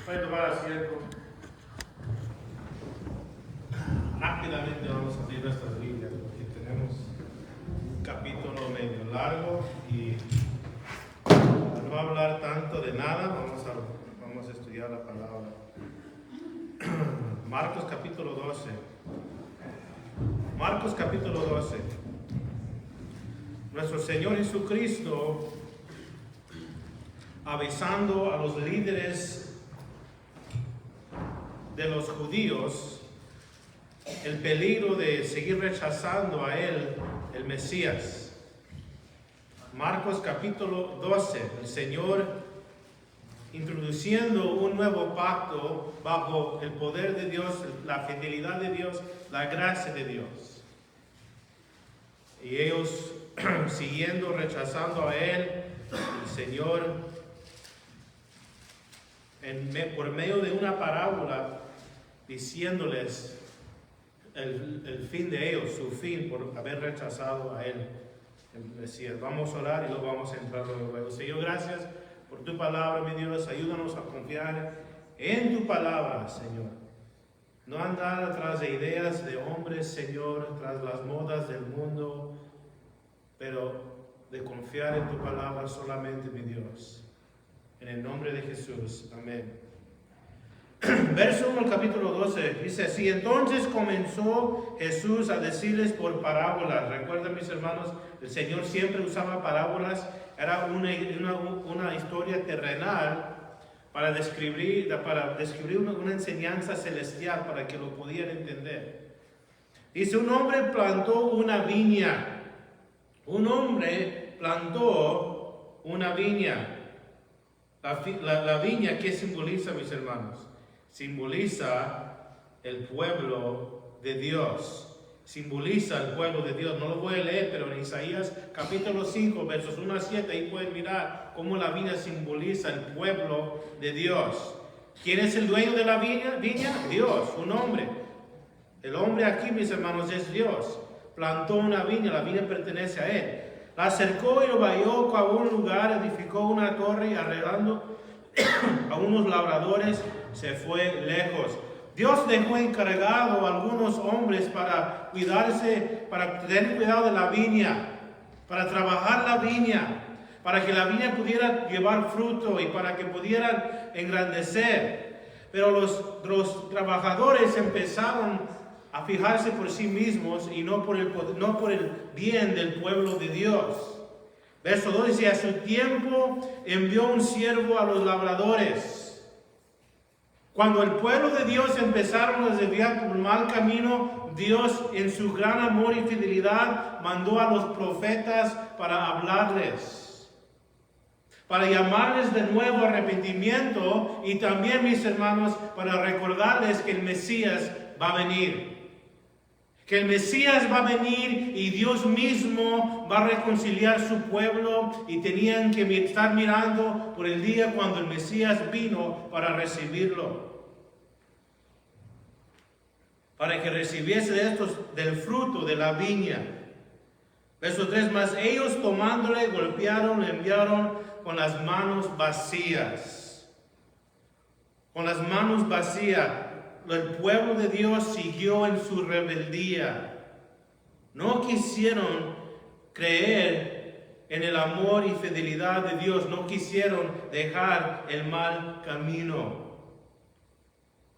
Puede tomar asiento. Rápidamente vamos a abrir nuestras Biblias porque tenemos un capítulo medio largo y al no hablar tanto de nada, vamos a estudiar la palabra. Marcos capítulo 12. Marcos capítulo 12. Nuestro Señor Jesucristo avisando a los líderes de los judíos el peligro de seguir rechazando a Él, el Mesías. Marcos capítulo 12, el Señor introduciendo un nuevo pacto bajo el poder de Dios, la fidelidad de Dios, la gracia de Dios. Y ellos siguiendo, rechazando a Él, el Señor por medio de una parábola diciéndoles el fin de ellos, su fin por haber rechazado a Él, el Mesías. Vamos a orar y luego vamos a entrar luego. Señor, gracias por tu palabra, mi Dios. Ayúdanos a confiar en tu palabra, Señor. No andar atrás de ideas de hombres, Señor, tras las modas del mundo, pero de confiar en tu palabra solamente, mi Dios. En el nombre de Jesús. Amén. Verso 1 del capítulo 12 dice así: entonces comenzó Jesús a decirles por parábolas. Recuerden, mis hermanos, el Señor siempre usaba parábolas. Era una historia terrenal para describir una enseñanza celestial para que lo pudieran entender. Dice: un hombre plantó una viña. Un hombre plantó una viña. La viña, ¿qué simboliza, mis hermanos? Simboliza el pueblo de Dios. Simboliza el pueblo de Dios. No lo voy a leer, pero en Isaías capítulo 5, versos 1 a 7, ahí pueden mirar cómo la viña simboliza el pueblo de Dios. ¿Quién es el dueño de la viña? Dios, un hombre. El hombre aquí, mis hermanos, es Dios. Plantó una viña, la viña pertenece a Él. La acercó y lo valló a un lugar, edificó una torre y arreglando a unos labradores se fue lejos. Dios dejó encargado a algunos hombres para tener cuidado de la viña, para trabajar la viña, para que la viña pudiera llevar fruto y para que pudieran engrandecer. Pero los trabajadores empezaron a fijarse por sí mismos y no por el bien del pueblo de Dios. Verso 2 dice: a su tiempo envió un siervo a los labradores. Cuando el pueblo de Dios empezaron a desviar por un mal camino, Dios en su gran amor y fidelidad mandó a los profetas para hablarles, para llamarles de nuevo a arrepentimiento y también, mis hermanos, para recordarles que el Mesías va a venir. Que el Mesías va a venir y Dios mismo va a reconciliar su pueblo y tenían que estar mirando por el día cuando el Mesías vino para recibirlo. Para que recibiese del fruto de la viña. Verso 3, más ellos tomándole, golpearon, le enviaron con las manos vacías. Con las manos vacías. El pueblo de Dios siguió en su rebeldía. No quisieron creer en el amor y fidelidad de Dios. No quisieron dejar el mal camino.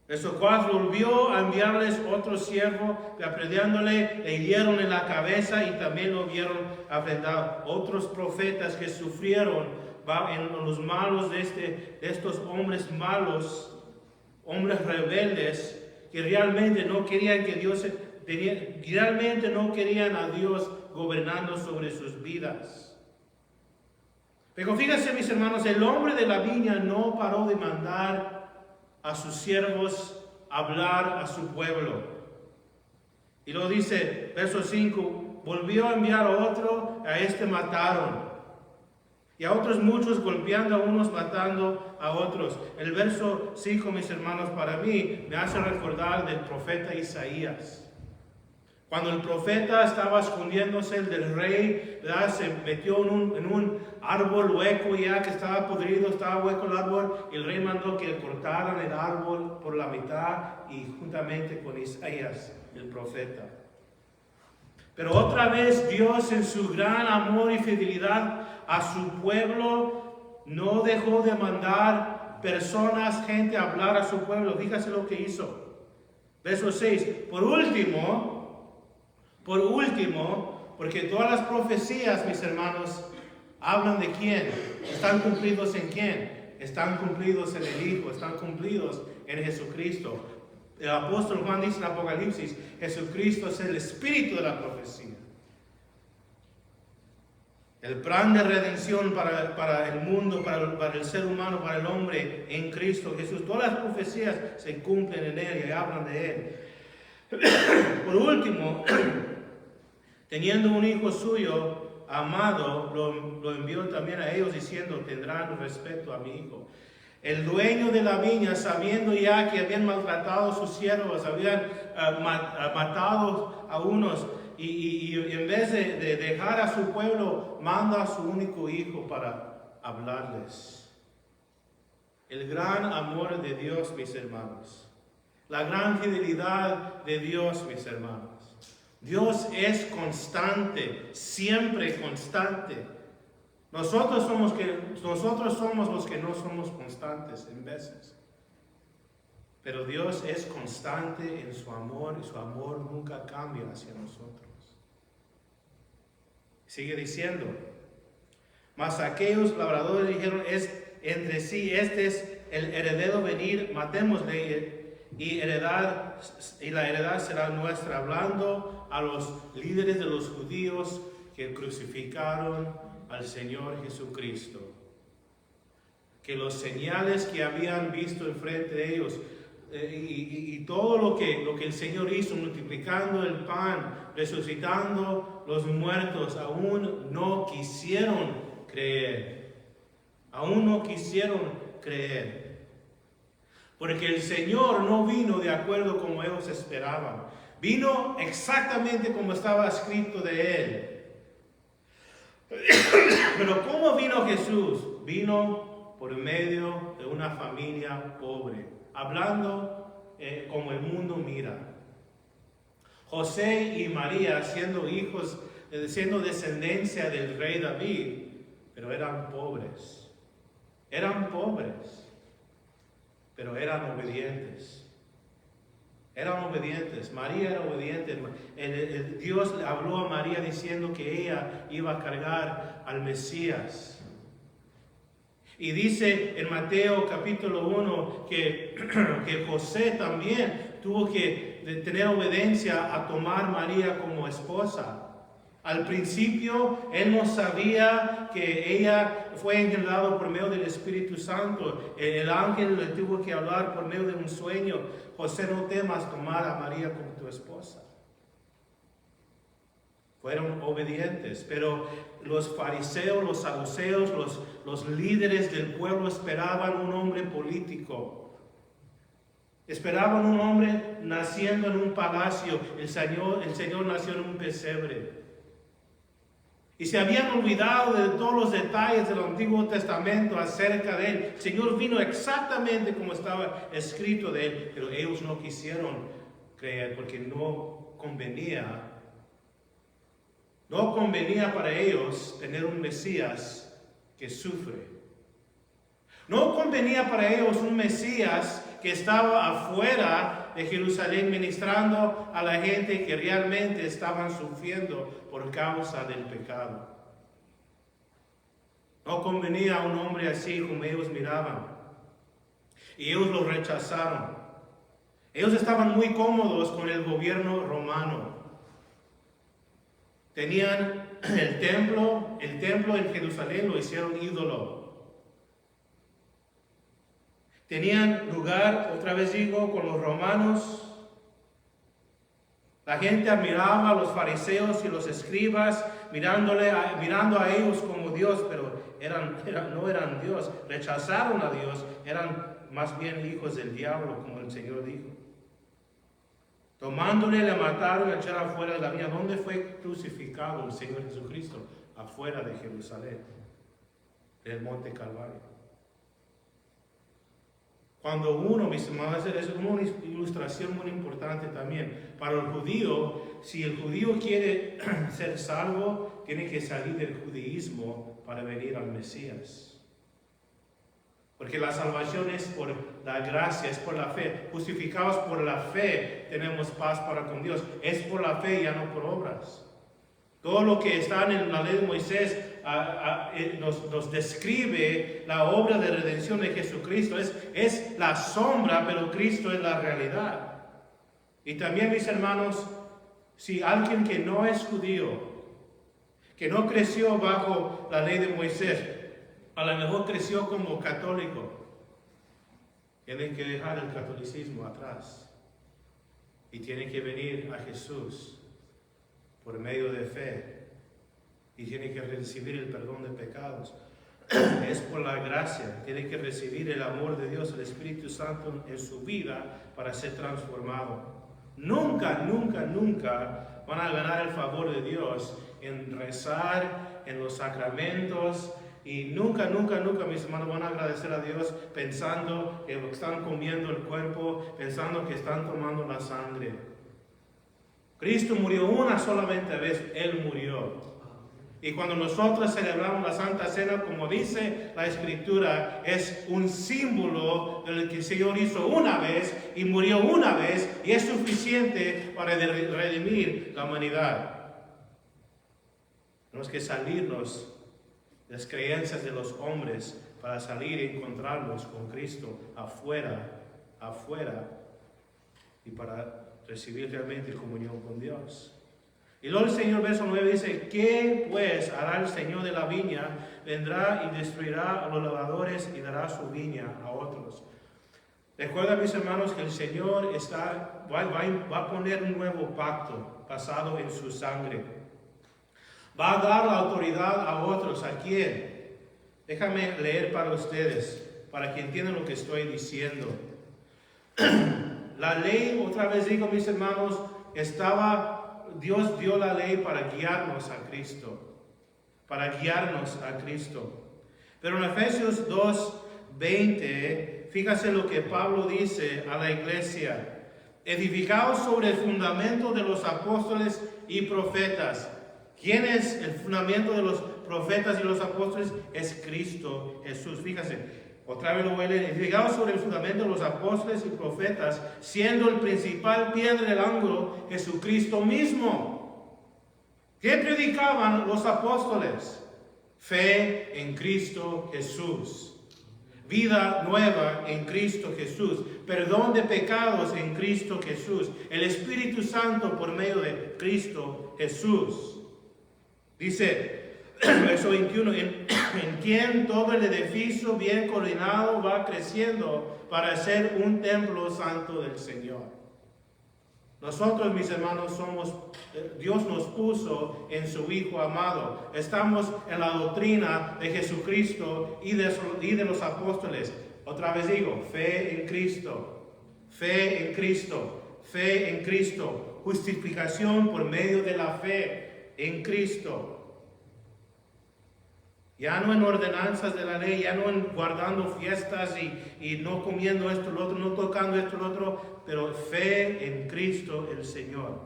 Verso 4, volvió a enviarles otro siervo, que aprendiéndole le hirieron en la cabeza y también lo vieron afrentado. Otros profetas que sufrieron en los malos de estos hombres malos, hombres rebeldes que realmente no querían a Dios gobernando sobre sus vidas. Pero fíjense, mis hermanos, el hombre de la viña no paró de mandar a sus siervos hablar a su pueblo. Y luego dice, verso 5, volvió a enviar a otro, a este mataron. Y a otros muchos golpeando a unos, matando a otros. El verso 5, mis hermanos, para mí me hace recordar del profeta Isaías. Cuando el profeta estaba escondiéndose del rey, ¿verdad? Se metió en un árbol hueco ya que estaba podrido, estaba hueco el árbol, y el rey mandó que cortaran el árbol por la mitad y juntamente con Isaías, el profeta. Pero otra vez Dios, en su gran amor y fidelidad a su pueblo, no dejó de mandar personas, gente a hablar a su pueblo. Fíjate lo que hizo. Verso 6. Por último, porque todas las profecías, mis hermanos, hablan de quién. ¿Están cumplidos en quién? Están cumplidos en el Hijo, están cumplidos en Jesucristo. El apóstol Juan dice en Apocalipsis, Jesucristo es el espíritu de la profecía. El plan de redención para el mundo, para el ser humano, para el hombre en Cristo Jesús. Todas las profecías se cumplen en Él y hablan de Él. Por último, teniendo un hijo suyo amado, lo envió también a ellos diciendo, tendrán respeto a mi hijo. El dueño de la viña, sabiendo ya que habían maltratado a sus siervos, habían matado a unos, y en vez de dejar a su pueblo, manda a su único hijo para hablarles. El gran amor de Dios, mis hermanos. La gran fidelidad de Dios, mis hermanos. Dios es constante, siempre constante. Nosotros somos los que no somos constantes en veces. Pero Dios es constante en su amor y su amor nunca cambia hacia nosotros. Sigue diciendo, mas aquellos labradores dijeron entre sí, este es el heredero venir, matémosle y la heredad será nuestra, hablando a los líderes de los judíos que crucificaron al Señor Jesucristo. Que los señales que habían visto enfrente de ellos y todo lo que el Señor hizo, multiplicando el pan, resucitando los muertos, aún no quisieron creer. Aún no quisieron creer. Porque el Señor no vino de acuerdo como ellos esperaban. Vino exactamente como estaba escrito de Él. Pero ¿cómo vino Jesús? Vino por medio de una familia pobre, hablando como el mundo mira. José y María siendo hijos, siendo descendencia del rey David, pero eran pobres. Eran pobres, pero eran obedientes. Eran obedientes. María era obediente. Dios le habló a María diciendo que ella iba a cargar al Mesías. Y dice en Mateo capítulo 1 que José también tuvo que tener obediencia a tomar a María como esposa. Al principio él no sabía que ella fue engendrada por medio del Espíritu Santo. El ángel le tuvo que hablar por medio de un sueño. José, no temas tomar a María como tu esposa. Fueron obedientes, pero los fariseos, los saduceos, los líderes del pueblo esperaban un hombre político. Esperaban un hombre naciendo en un palacio. El Señor nació en un pesebre. Y se habían olvidado de todos los detalles del Antiguo Testamento acerca de Él. El Señor vino exactamente como estaba escrito de Él, pero ellos no quisieron creer porque no convenía para ellos tener un Mesías que sufre. No convenía para ellos un Mesías que estaba afuera de Jerusalén ministrando a la gente que realmente estaban sufriendo por causa del pecado. No convenía a un hombre así como ellos miraban. Y ellos lo rechazaron. Ellos estaban muy cómodos con el gobierno romano. Tenían el templo en Jerusalén lo hicieron ídolo. Tenían lugar, otra vez digo, con los romanos. La gente admiraba a los fariseos y los escribas, mirando a ellos como Dios, pero no eran Dios. Rechazaron a Dios, eran más bien hijos del diablo, como el Señor dijo. Tomándole, le mataron y echaron afuera de la viña. ¿Dónde fue crucificado el Señor Jesucristo? Afuera de Jerusalén, del monte Calvario. Cuando uno, mis hermanos, es una ilustración muy importante también. Para el judío, si el judío quiere ser salvo, tiene que salir del judaísmo para venir al Mesías. Porque la salvación es por la gracia, es por la fe. Justificados por la fe, tenemos paz para con Dios. Es por la fe, ya no por obras. Todo lo que está en la ley de Moisés nos describe la obra de redención de Jesucristo. Es la sombra, pero Cristo es la realidad. Y también, mis hermanos, si alguien que no es judío, que no creció bajo la ley de Moisés, a lo mejor creció como católico, tiene que dejar el catolicismo atrás y tiene que venir a Jesús por medio de fe y tiene que recibir el perdón de pecados. Es por la gracia, tiene que recibir el amor de Dios, el Espíritu Santo en su vida para ser transformado. Nunca, nunca, nunca van a ganar el favor de Dios en rezar, en los sacramentos, y nunca, nunca, nunca, mis hermanos, van a agradecer a Dios pensando que están comiendo el cuerpo, pensando que están tomando la sangre. Cristo murió una solamente vez, Él murió. Y cuando nosotros celebramos la Santa Cena, como dice la Escritura, es un símbolo del que el Señor hizo una vez y murió una vez, y es suficiente para redimir la humanidad. Tenemos que salirnos de las creencias de los hombres para salir y encontrarnos con Cristo afuera, y para recibir realmente comunión con Dios. Y luego el Señor, verso 9, dice: ¿qué pues hará el Señor de la viña? Vendrá y destruirá a los labradores y dará su viña a otros. Recuerda, mis hermanos, que el Señor va a poner un nuevo pacto basado en su sangre. Va a dar la autoridad a otros. ¿A quién? Déjame leer para ustedes, para que entiendan lo que estoy diciendo. La ley, otra vez digo, mis hermanos, Dios dio la ley para guiarnos a Cristo. Para guiarnos a Cristo. Pero en Efesios 2:20, fíjate lo que Pablo dice a la iglesia: edificados sobre el fundamento de los apóstoles y profetas. ¿Quién es el fundamento de los profetas y los apóstoles? Es Cristo Jesús. Fíjate, otra vez lo voy a leer. Edificados sobre el fundamento de los apóstoles y profetas, siendo el principal piedra del ángulo Jesucristo mismo. ¿Qué predicaban los apóstoles? Fe en Cristo Jesús. Vida nueva en Cristo Jesús. Perdón de pecados en Cristo Jesús. El Espíritu Santo por medio de Cristo Jesús. Dice, verso 21, en quien todo el edificio bien coordinado va creciendo para ser un templo santo del Señor. Nosotros, mis hermanos, Dios nos puso en su Hijo amado. Estamos en la doctrina de Jesucristo y de los apóstoles. Otra vez digo, fe en Cristo, fe en Cristo, fe en Cristo. Justificación por medio de la fe en Cristo. Ya no en ordenanzas de la ley, ya no en guardando fiestas y no comiendo esto, lo otro, no tocando esto, lo otro, pero fe en Cristo el Señor.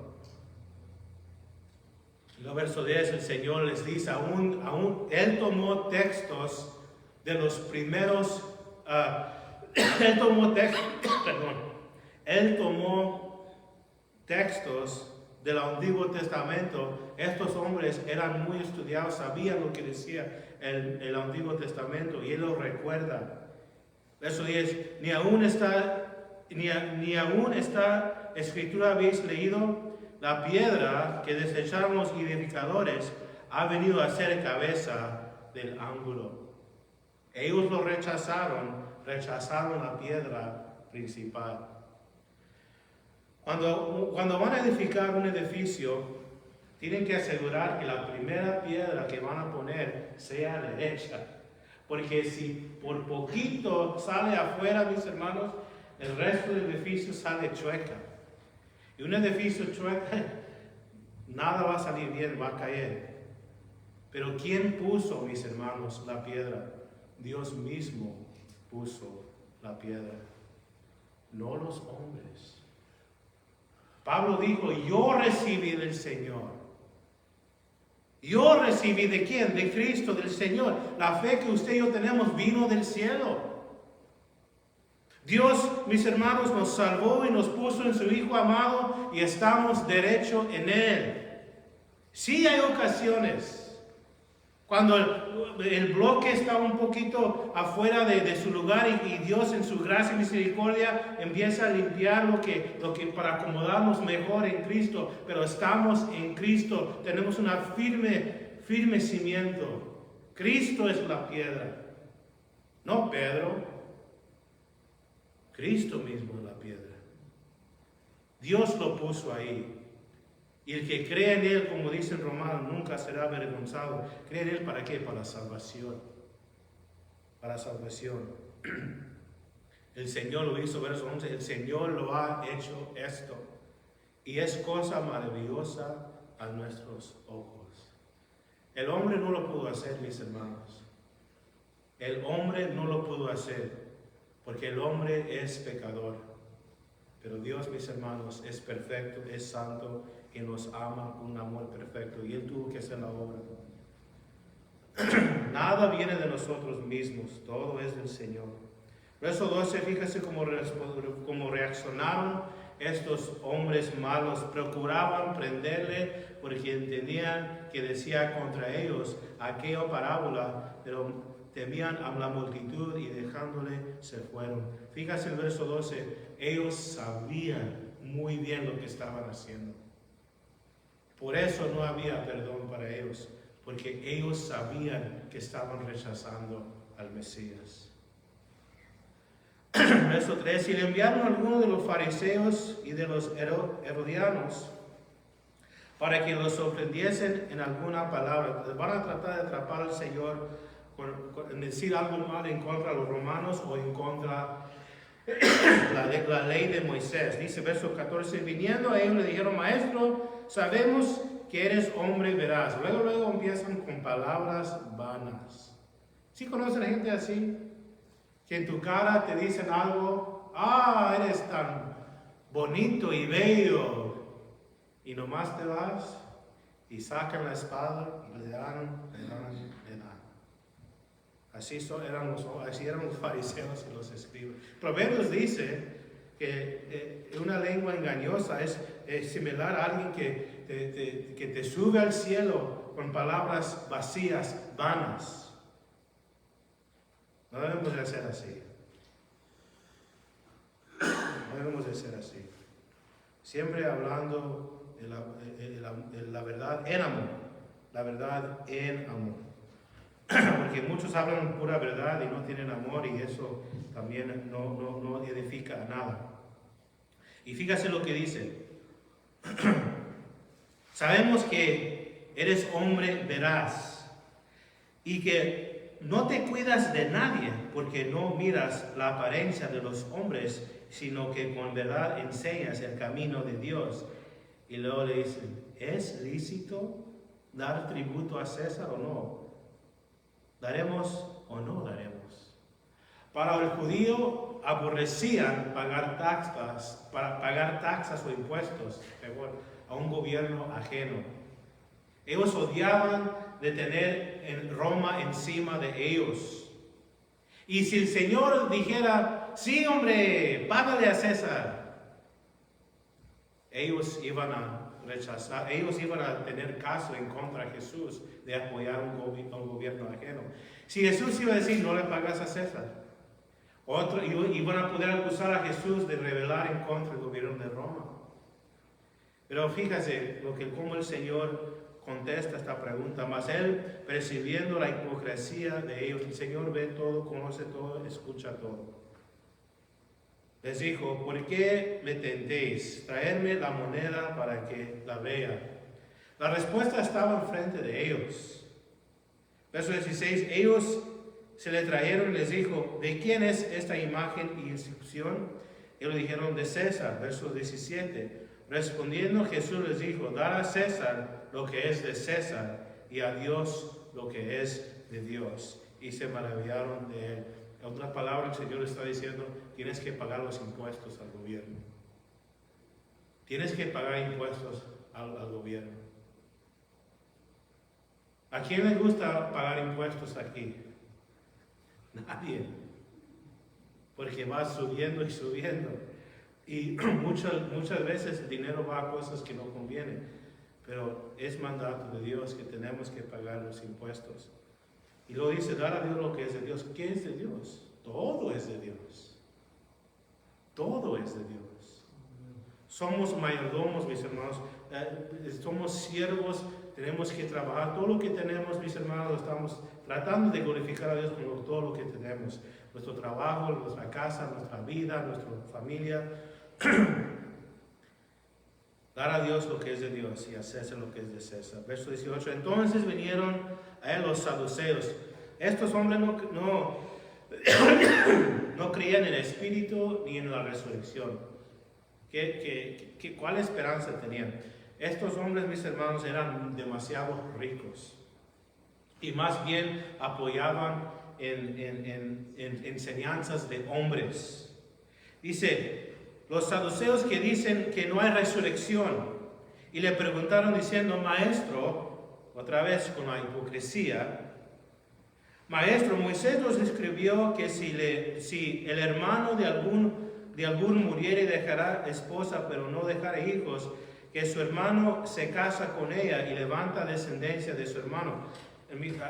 En el verso 10 el Señor les dice, Él tomó textos de los primeros, Él tomó textos del Antiguo Testamento. Estos hombres eran muy estudiados, sabían lo que decía el Antiguo Testamento, y Él lo recuerda. Verso 10, ni aún esta escritura habéis leído: la piedra que desechamos edificadores ha venido a ser cabeza del ángulo. Ellos lo rechazaron la piedra principal. Cuando van a edificar un edificio, tienen que asegurar que la primera piedra que van a poner sea derecha. Porque si por poquito sale afuera, mis hermanos, el resto del edificio sale chueca. Y un edificio chueco, nada va a salir bien, va a caer. Pero ¿quién puso, mis hermanos, la piedra? Dios mismo puso la piedra, no los hombres. Pablo dijo, yo recibí del Señor. Yo recibí ¿de quién? De Cristo, del Señor. La fe que usted y yo tenemos vino del cielo. Dios, mis hermanos, nos salvó y nos puso en su Hijo amado y estamos derecho en Él. Sí hay ocasiones cuando el bloque está un poquito afuera de su lugar y Dios en su gracia y misericordia empieza a limpiar lo que para acomodarnos mejor en Cristo. Pero estamos en Cristo, tenemos una firme cimiento. Cristo es la piedra, no Pedro. Cristo mismo es la piedra. Dios lo puso ahí. Y el que cree en Él, como dice en Romanos, nunca será avergonzado. ¿Cree en Él para qué? Para la salvación. Para salvación. El Señor lo hizo, verso 11. El Señor lo ha hecho esto. Y es cosa maravillosa a nuestros ojos. El hombre no lo pudo hacer, mis hermanos. El hombre no lo pudo hacer. Porque el hombre es pecador. Pero Dios, mis hermanos, es perfecto, es santo y nos ama con un amor perfecto. Y Él tuvo que hacer la obra. Nada viene de nosotros mismos, todo es del Señor. Verso 12, fíjese cómo reaccionaron estos hombres malos. Procuraban prenderle porque entendían que decía contra ellos aquella parábola, pero temían a la multitud y dejándole se fueron. Fíjese el verso 12, ellos sabían muy bien lo que estaban haciendo. Por eso no había perdón para ellos, porque ellos sabían que estaban rechazando al Mesías. Verso 3, y le enviaron a algunos de los fariseos y de los herodianos para que los sorprendiesen en alguna palabra. Van a tratar de atrapar al Señor con decir algo mal en contra de los romanos o en contra de la ley de Moisés. Dice verso 14, viniendo a ellos le dijeron, maestro, sabemos que eres hombre veraz. Luego empiezan con palabras vanas. ¿Sí conocen a gente así? Que en tu cara te dicen algo, eres tan bonito y bello, y nomás te vas y sacan la espada y le dan. Así eran los fariseos y los escribas. Proverbios dice que una lengua engañosa es similar a alguien que te sube al cielo con palabras vacías, vanas. No debemos de ser así. No debemos de ser así. Siempre hablando de la verdad en amor. La verdad en amor. Porque muchos hablan pura verdad y no tienen amor y eso también no edifica a nada. Y fíjate lo que dice. Sabemos que eres hombre veraz y que no te cuidas de nadie porque no miras la apariencia de los hombres, sino que con verdad enseñas el camino de Dios. Y luego le dicen, ¿es lícito dar tributo a César o no? ¿Daremos o no daremos? Para el judío aborrecían pagar taxas o impuestos a un gobierno ajeno. Ellos odiaban de tener en Roma encima de ellos. Y si el Señor dijera, sí hombre, págale a César, ellos iban a rechazar, ellos iban a tener caso en contra de Jesús de apoyar un gobierno ajeno. Si Jesús iba a decir, no le pagas a César, iban a poder acusar a Jesús de rebelar en contra del gobierno de Roma. Pero fíjate cómo el Señor contesta esta pregunta, mas Él, percibiendo la hipocresía de ellos, el Señor ve todo, conoce todo, escucha todo. Les dijo, ¿por qué me tentéis? Traedme la moneda para que la vea. La respuesta estaba enfrente de ellos. Verso 16, ellos se le trajeron y les dijo, ¿de quién es esta imagen y inscripción? Ellos le dijeron, de César. Verso 17, Respondiendo Jesús les dijo, dar a César lo que es de César y a Dios lo que es de Dios. Y se maravillaron de él. En otras palabras, el Señor está diciendo, tienes que pagar los impuestos al gobierno. Tienes que pagar impuestos al gobierno. ¿A quién le gusta pagar impuestos aquí? Nadie. Porque va subiendo y subiendo. Y muchas veces el dinero va a cosas que no convienen. Pero es mandato de Dios que tenemos que pagar los impuestos. Y luego dice, dar a Dios lo que es de Dios. ¿Qué es de Dios? Todo es de Dios. Todo es de Dios. Somos mayordomos, mis hermanos. Somos siervos. Tenemos que trabajar. Todo lo que tenemos, mis hermanos, estamos tratando de glorificar a Dios con todo lo que tenemos. Nuestro trabajo, nuestra casa, nuestra vida, nuestra familia. Dar a Dios lo que es de Dios y a César lo que es de César. Verso 18. Entonces vinieron a él los saduceos. Estos hombres no creían en el Espíritu ni en la resurrección. ¿Cuál esperanza tenían? Estos hombres, mis hermanos, eran demasiado ricos. Y más bien apoyaban en enseñanzas de hombres. Dice, los saduceos que dicen que no hay resurrección. Y le preguntaron diciendo, maestro, otra vez con la hipocresía, maestro, Moisés nos escribió que si el hermano de algún muriere y dejará esposa, pero no dejará hijos, que su hermano se casa con ella y levanta descendencia de su hermano.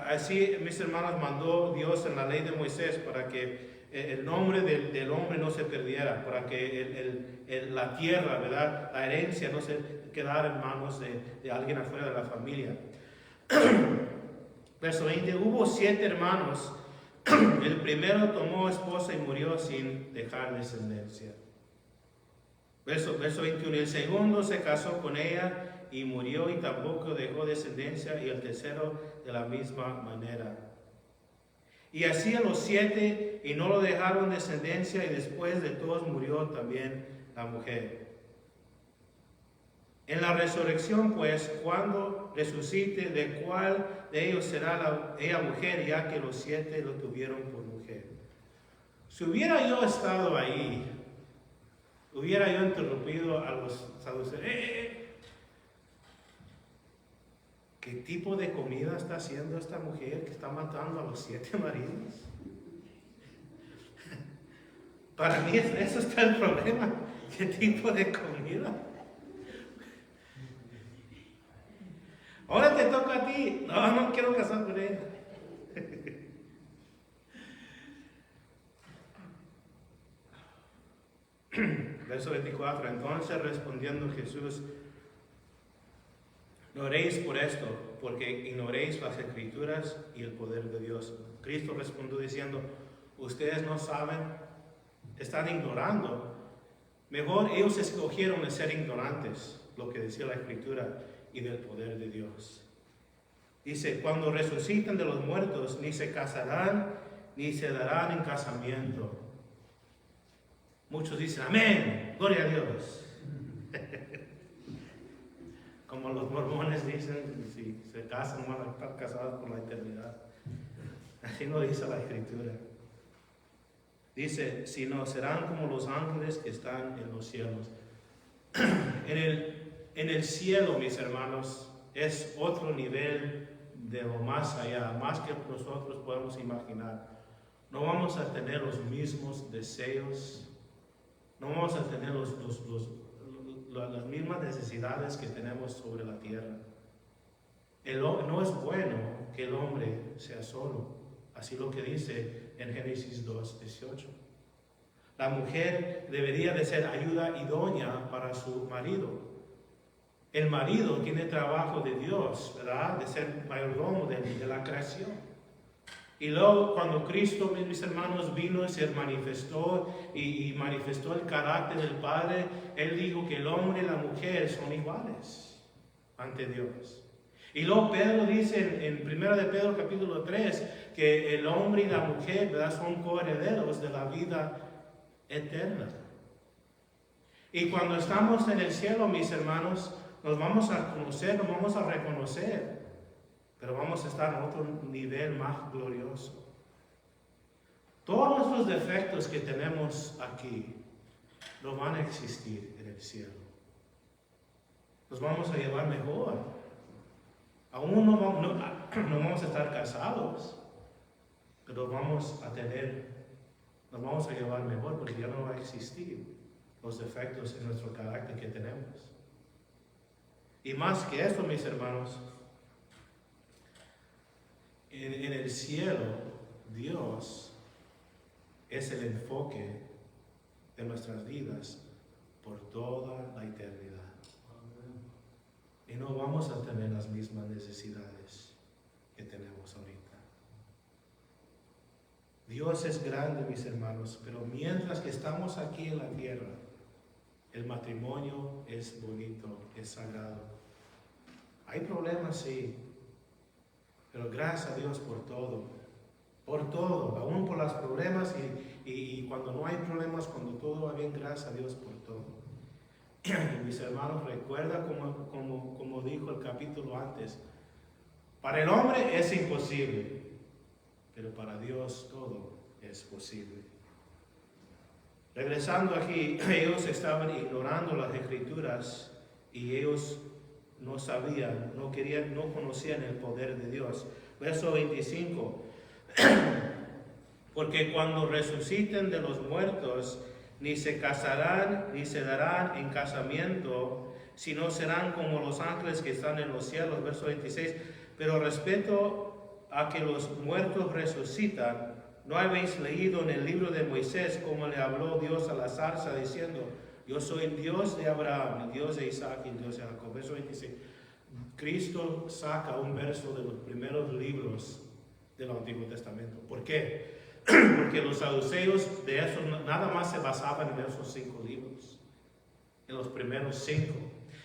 Así, mis hermanos, mandó Dios en la ley de Moisés para que el nombre del hombre no se perdiera, para que la tierra, ¿verdad?, la herencia no se quedara en manos de alguien afuera de la familia. Verso 20, hubo 7 hermanos. El primero tomó esposa y murió sin dejar descendencia. Verso 21, el segundo se casó con ella y murió y tampoco dejó descendencia, y el tercero de la misma manera. Y así a los 7, y no lo dejaron descendencia, y después de todos murió también la mujer. En la resurrección, pues, cuando resucite, ¿de cuál de ellos será ella mujer, ya que los 7 lo tuvieron por mujer? Si hubiera yo estado ahí, hubiera yo interrumpido a los saduceos. ¿Qué tipo de comida está haciendo esta mujer que está matando a los 7 maridos? Para mí eso está el problema. ¿Qué tipo de comida? Ahora te toca a ti. No quiero casar con ella. Verso 24. Entonces respondiendo Jesús, no oréis por esto, porque ignoréis las Escrituras y el poder de Dios. Cristo respondió diciendo, ustedes no saben, están ignorando. Mejor ellos escogieron de ser ignorantes, lo que decía la Escritura, y del poder de Dios. Dice, cuando resuciten de los muertos, ni se casarán, ni se darán en casamiento. Muchos dicen, amén, gloria a Dios. Como los mormones dicen, si se casan van a estar casados por la eternidad. Así no dice la Escritura. Dice, sino serán como los ángeles que están en los cielos. En el cielo, mis hermanos, es otro nivel de lo más allá, más que nosotros podemos imaginar. No vamos a tener los mismos deseos, no vamos a tener las mismas necesidades que tenemos sobre la tierra. No es bueno que el hombre sea solo, así lo que dice en Génesis 2:18. La mujer debería de ser ayuda idónea para su marido. El marido tiene trabajo de Dios, ¿verdad?, de ser mayordomo de la creación. Y luego cuando Cristo, mis hermanos, vino y se manifestó y manifestó el carácter del Padre, Él dijo que el hombre y la mujer son iguales ante Dios. Y luego Pedro dice en 1 de Pedro capítulo 3 que el hombre y la mujer, ¿verdad?, son coherederos de la vida eterna. Y cuando estamos en el cielo, mis hermanos, nos vamos a conocer, nos vamos a reconocer, pero vamos a estar en otro nivel más glorioso. Todos los defectos que tenemos aquí no van a existir en el cielo. Nos vamos a llevar mejor. Aún no vamos a estar casados, pero nos vamos a llevar mejor porque ya no va a existir los defectos en nuestro carácter que tenemos. Y más que esto, mis hermanos, en el cielo, Dios es el enfoque de nuestras vidas por toda la eternidad. Y no vamos a tener las mismas necesidades que tenemos ahorita. Dios es grande, mis hermanos, pero mientras que estamos aquí en la tierra, el matrimonio es bonito, es sagrado. Hay problemas, sí, pero gracias a Dios por todo, aún por los problemas y cuando no hay problemas, cuando todo va bien, gracias a Dios por todo. Y mis hermanos, recuerda como dijo el capítulo antes, para el hombre es imposible, pero para Dios todo es posible. Regresando aquí, ellos estaban ignorando las escrituras y ellos no sabían, no conocían el poder de Dios. Verso 25. Porque cuando resuciten de los muertos, ni se casarán, ni se darán en casamiento, sino serán como los ángeles que están en los cielos. Verso 26. Pero respecto a que los muertos resucitan, ¿no habéis leído en el libro de Moisés cómo le habló Dios a la zarza diciendo, yo soy el Dios de Abraham, el Dios de Isaac y el Dios de Jacob? Verso 26. Cristo saca un verso de los primeros libros del Antiguo Testamento. ¿Por qué? Porque los saduceos de eso nada más se basaban en esos 5 libros, en los primeros 5.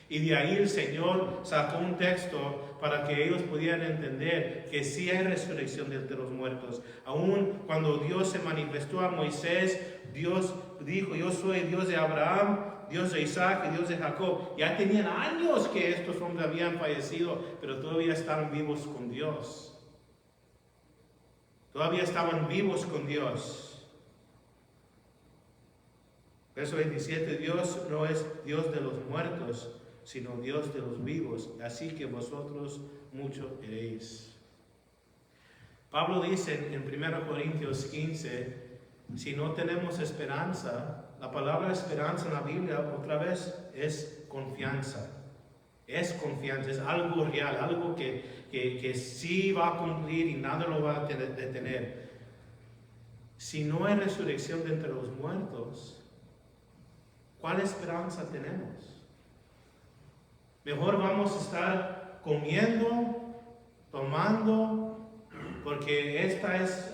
Y de ahí el Señor sacó un texto para que ellos pudieran entender que sí hay resurrección de entre los muertos. Aún cuando Dios se manifestó a Moisés, Dios dijo, yo soy Dios de Abraham, Dios de Isaac y Dios de Jacob. Ya tenían años que estos hombres habían fallecido, pero todavía estaban vivos con Dios. Todavía estaban vivos con Dios. Verso 27, Dios no es Dios de los muertos, sino Dios de los vivos, así que vosotros mucho eréis. Pablo dice en 1 Corintios 15, si no tenemos esperanza, la palabra esperanza en la Biblia otra vez es confianza. Es confianza, es algo real, algo que sí va a cumplir y nada lo va a detener. Si no hay resurrección de entre los muertos, ¿cuál esperanza tenemos? Mejor vamos a estar comiendo, tomando, porque esta es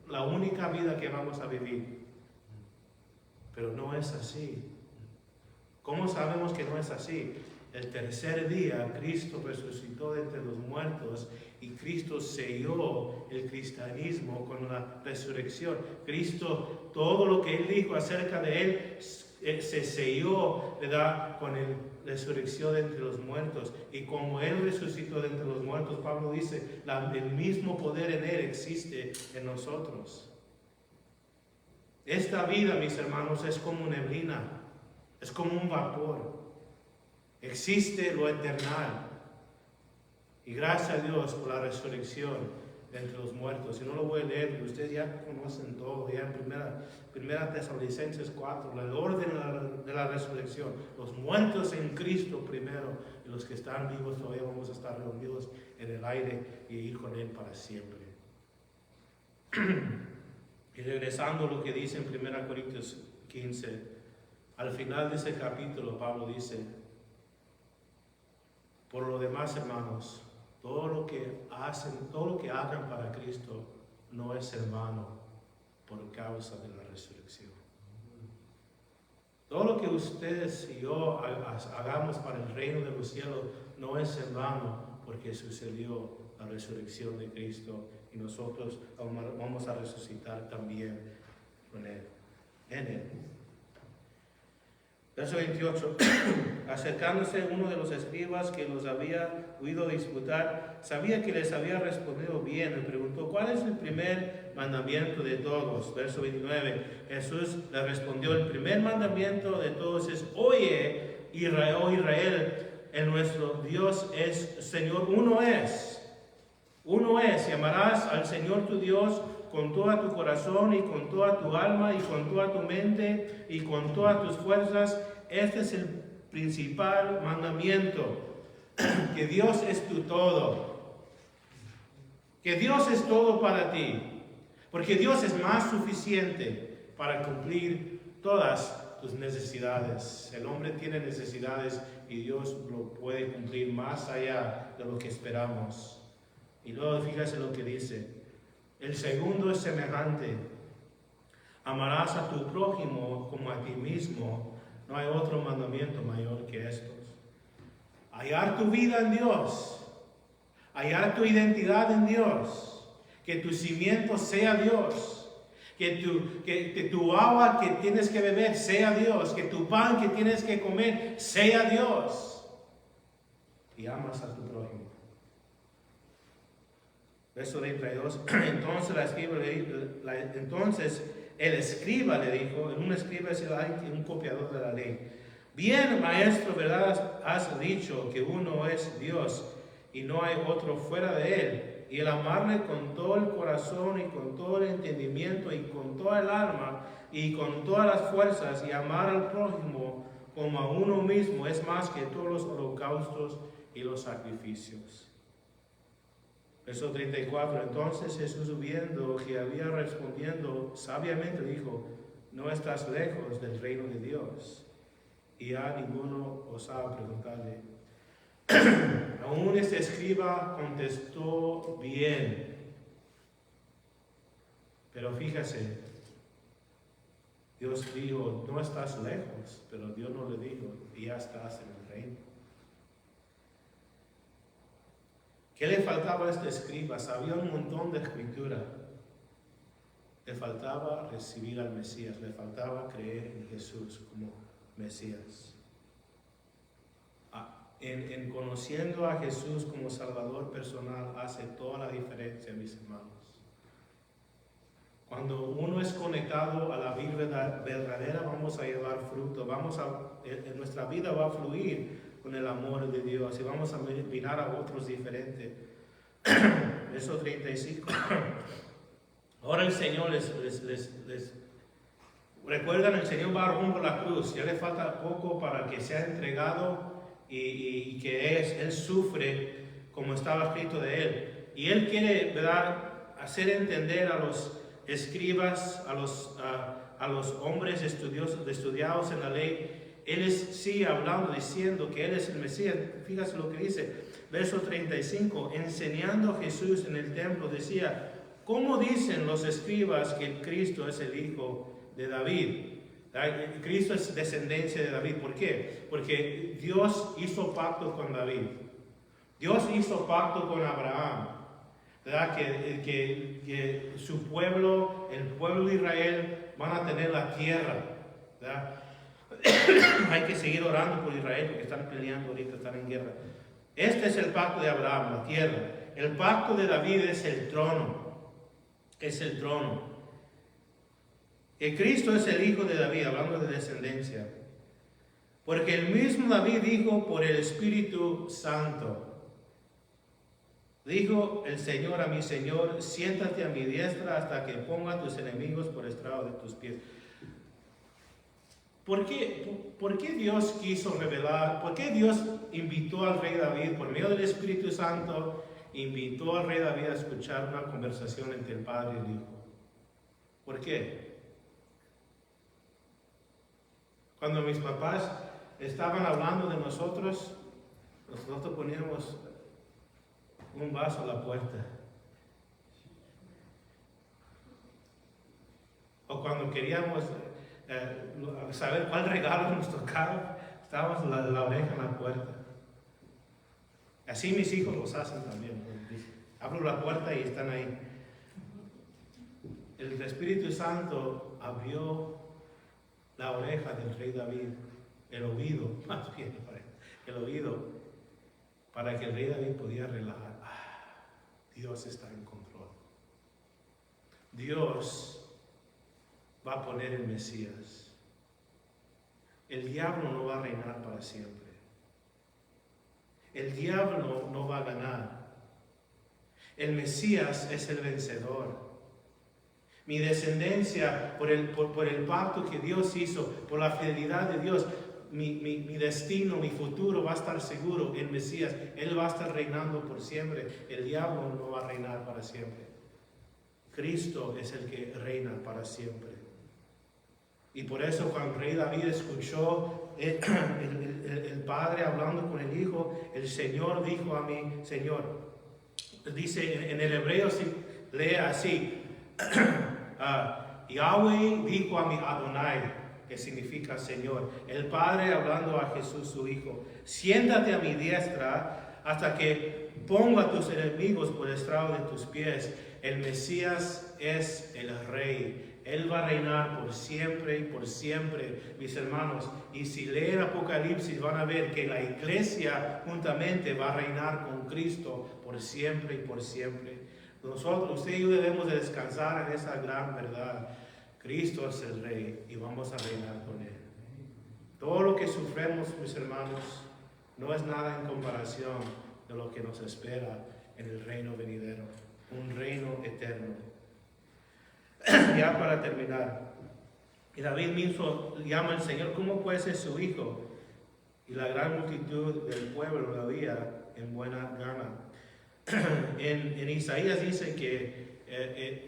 la única vida que vamos a vivir. Pero no es así. ¿Cómo sabemos que no es así? El tercer día Cristo resucitó de entre los muertos y Cristo selló el cristianismo con la resurrección. Cristo, todo lo que Él dijo acerca de Él, se selló, ¿verdad?, con la resurrección de entre los muertos. Y como Él resucitó de entre los muertos, Pablo dice, el mismo poder en Él existe en nosotros. Esta vida, mis hermanos, es como neblina, es como un vapor. Existe lo eternal. Y gracias a Dios por la resurrección de entre los muertos. Y no lo voy a leer, porque ustedes ya conocen todo. Ya en primera Tesalonicenses 4, el orden de la resurrección. Los muertos en Cristo primero, y los que están vivos todavía vamos a estar reunidos en el aire y ir con Él para siempre. Y regresando a lo que dice en 1 Corintios 15, al final de ese capítulo Pablo dice, por lo demás, hermanos, todo lo que hagan para Cristo no es en vano por causa de la resurrección. Todo lo que ustedes y yo hagamos para el reino de los cielos no es en vano porque sucedió la resurrección de Cristo y nosotros vamos a resucitar también con Él, en Él. Verso 28. Acercándose uno de los escribas que los había oído disputar, sabía que les había respondido bien, le preguntó: ¿cuál es el primer mandamiento de todos? Verso 29. Jesús le respondió: el primer mandamiento de todos es: oye, Israel, oh Israel, el nuestro Dios es Señor, uno es. Uno es, y amarás al Señor tu Dios con todo tu corazón y con toda tu alma y con toda tu mente y con todas tus fuerzas. Este es el principal mandamiento, que Dios es tu todo, que Dios es todo para ti, porque Dios es más suficiente para cumplir todas tus necesidades. El hombre tiene necesidades y Dios lo puede cumplir más allá de lo que esperamos. Y luego fíjese lo que dice. El segundo es semejante: amarás a tu prójimo como a ti mismo. No hay otro mandamiento mayor que estos. Hallar tu vida en Dios, hallar tu identidad en Dios, que tu cimiento sea Dios, que tu agua que tienes que beber sea Dios, que tu pan que tienes que comer sea Dios, y amas a tu prójimo. Verso 32. Entonces el escriba le dijo, un escriba es un copiador de la ley: bien, maestro, ¿verdad? Has dicho que uno es Dios y no hay otro fuera de él. Y el amarle con todo el corazón y con todo el entendimiento y con toda el alma y con todas las fuerzas, y amar al prójimo como a uno mismo, es más que todos los holocaustos y los sacrificios. Verso 34. Entonces Jesús, viendo que había respondiendo sabiamente, dijo: no estás lejos del reino de Dios. Y ya ninguno osaba preguntarle. Aún este escriba contestó bien. Pero fíjese, Dios dijo: no estás lejos, pero Dios no le dijo: ya estás en el reino. ¿Qué le faltaba a este escriba? Sabía un montón de escritura. Le faltaba recibir al Mesías, le faltaba creer en Jesús como Mesías. En conociendo a Jesús como Salvador personal hace toda la diferencia, mis hermanos. Cuando uno es conectado a la vida verdadera, vamos a llevar fruto, en nuestra vida va a fluir con el amor de Dios y vamos a mirar a otros diferentes. Verso 35. Ahora el Señor recuerdan, el Señor va rumbo a la cruz, ya le falta poco para que sea entregado y que Él sufre como estaba escrito de Él. Y Él quiere, ¿verdad?, hacer entender a los escribas, a los hombres estudiados en la ley. Él sigue hablando, diciendo que Él es el Mesías. Fíjate lo que dice, verso 35. Enseñando Jesús en el templo, decía: ¿cómo dicen los escribas que Cristo es el hijo de David? Cristo es descendencia de David. ¿Por qué? Porque Dios hizo pacto con David. Dios hizo pacto con Abraham, ¿verdad? Que su pueblo, el pueblo de Israel, van a tener la tierra, ¿verdad? Hay que seguir orando por Israel porque están peleando ahorita, están en guerra. Este es el pacto de Abraham, la tierra. El pacto de David es el trono. Es el trono. Que Cristo es el hijo de David, hablando de descendencia. Porque el mismo David dijo por el Espíritu Santo: dijo el Señor a mi Señor: siéntate a mi diestra hasta que ponga a tus enemigos por estrado de tus pies. ¿Por qué Dios quiso revelar? ¿Por qué Dios invitó al rey David, por medio del Espíritu Santo, invitó al rey David a escuchar una conversación entre el Padre y el Hijo? ¿Por qué? Cuando mis papás estaban hablando de nosotros poníamos un vaso a la puerta. O cuando queríamos saber cuál regalo nos tocaba, estábamos la oreja en la puerta. Así mis hijos los hacen también. Abro la puerta y están ahí. El Espíritu Santo abrió la oreja del rey David el oído, más bien, el oído, para que el rey David pudiera relajar. Dios está en control. Dios va a poner el Mesías. El diablo no va a reinar para siempre. El diablo no va a ganar. El Mesías es el vencedor. Mi descendencia, por el pacto que Dios hizo, por la fidelidad de Dios, mi destino, mi futuro va a estar seguro en Mesías. Él va a estar reinando por siempre. El diablo no va a reinar para siempre. Cristo es el que reina para siempre. Y por eso cuando el rey David escuchó el Padre hablando con el Hijo, el Señor dijo a mí, Señor, dice en el hebreo, lee así, Yahweh dijo a mi Adonai, que significa Señor. El Padre hablando a Jesús su Hijo, siéntate a mi diestra hasta que ponga a tus enemigos por estrado de tus pies. El Mesías es el Rey. Él va a reinar por siempre y por siempre, mis hermanos. Y si leen Apocalipsis van a ver que la iglesia juntamente va a reinar con Cristo por siempre y por siempre. Nosotros, usted y yo debemos de descansar en esa gran verdad. Cristo es el Rey y vamos a reinar con Él. Todo lo que sufrimos, mis hermanos, no es nada en comparación de lo que nos espera en el reino venidero. Un reino eterno. Ya para terminar. Y David mismo llama al Señor, ¿cómo puede ser su hijo? Y la gran multitud del pueblo lo oía en buena gana. En Isaías dice que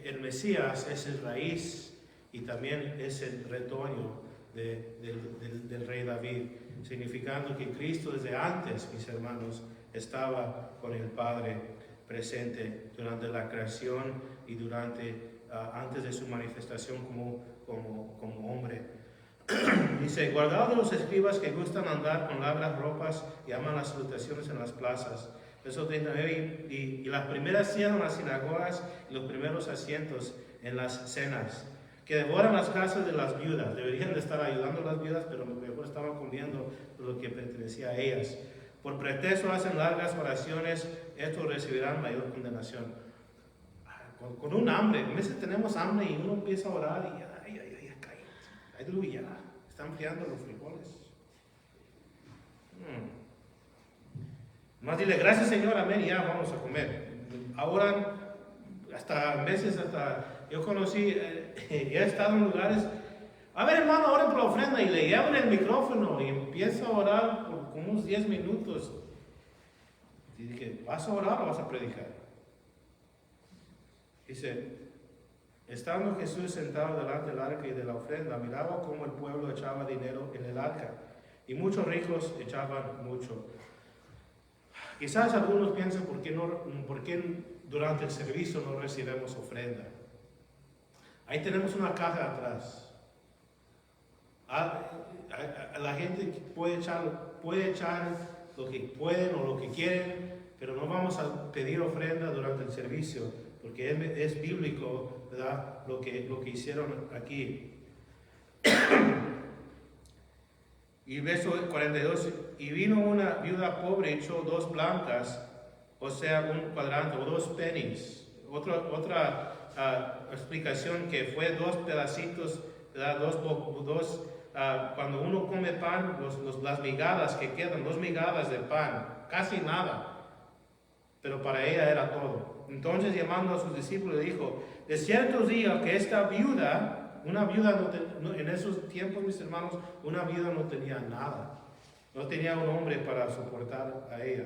el Mesías es el raíz y también es el retoño del rey David, significando que Cristo desde antes, mis hermanos, estaba con el Padre presente durante la creación y antes de su manifestación como hombre. Dice, guardaos los escribas que gustan andar con largas ropas y aman las salutaciones en las plazas. Verso 39, y las primeras sillas en las sinagogas y los primeros asientos en las cenas, que devoran las casas de las viudas. Deberían de estar ayudando a las viudas, pero mejor estaban comiendo lo que pertenecía a ellas. Por pretexto hacen largas oraciones, estos recibirán mayor condenación. Con un hambre, a veces tenemos hambre y uno empieza a orar y aleluya, están enfriando los frijoles. Más dile, gracias Señor, amén, y ya vamos a comer. Ahora, a veces yo conocí, he estado en lugares, a ver hermano, oren por la ofrenda, y le llevan el micrófono y empieza a orar por como unos 10 minutos. Y dije, ¿vas a orar o vas a predicar? Dice, estando Jesús sentado delante del arca y de la ofrenda, miraba cómo el pueblo echaba dinero en el arca, y muchos ricos echaban mucho. Quizás algunos piensen, ¿por qué durante el servicio no recibimos ofrenda? Ahí tenemos una caja atrás. La gente puede echar lo que pueden o lo que quieren, pero no vamos a pedir ofrenda durante el servicio, porque es bíblico, ¿verdad? Lo que hicieron aquí. Y verso 42, y vino una viuda pobre y echó 2 blancas, o sea, un cuadrante, o 2 pennies. Otra explicación que fue 2 pedacitos, ¿verdad? Cuando uno come pan, las migadas que quedan, 2 migadas de pan, casi nada. Pero para ella era todo. Entonces, llamando a sus discípulos, dijo, de cierto digo que esta viuda, en esos tiempos, mis hermanos, una viuda no tenía nada. No tenía un hombre para soportar a ella.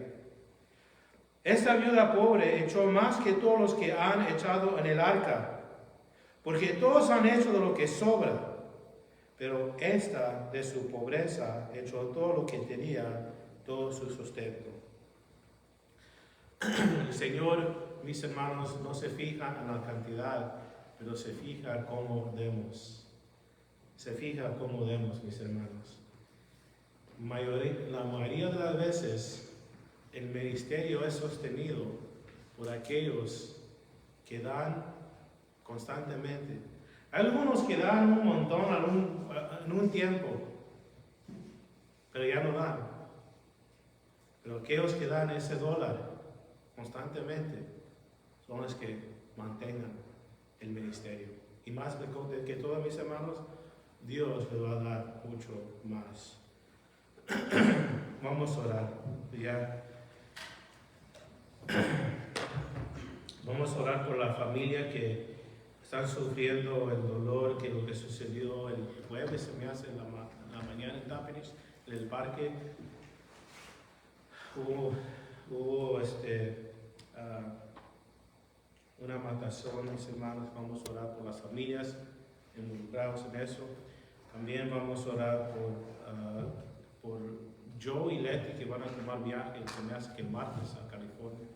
Esta viuda pobre echó más que todos los que han echado en el arca, porque todos han hecho de lo que sobra, pero esta de su pobreza echó todo lo que tenía, todo su sustento. El Señor, mis hermanos, no se fija en la cantidad, pero se fija cómo demos. Se fija cómo demos, mis hermanos. La mayoría de las veces, el ministerio es sostenido por aquellos que dan constantemente. Hay algunos que dan un montón en un tiempo, pero ya no dan. Pero aquellos que dan ese dólar constantemente son los que mantengan el ministerio. Y más que todos mis hermanos, Dios le va a dar mucho más. Vamos a orar. Ya. Vamos a orar por la familia que están sufriendo el dolor que lo que sucedió el jueves, se me hace en la mañana en Tampines, en el parque. Hubo una matación, mis hermanos. Vamos a orar por las familias involucradas en eso. También vamos a orar por Joe y Leti, que van a tomar viaje, se me hace que el martes a California.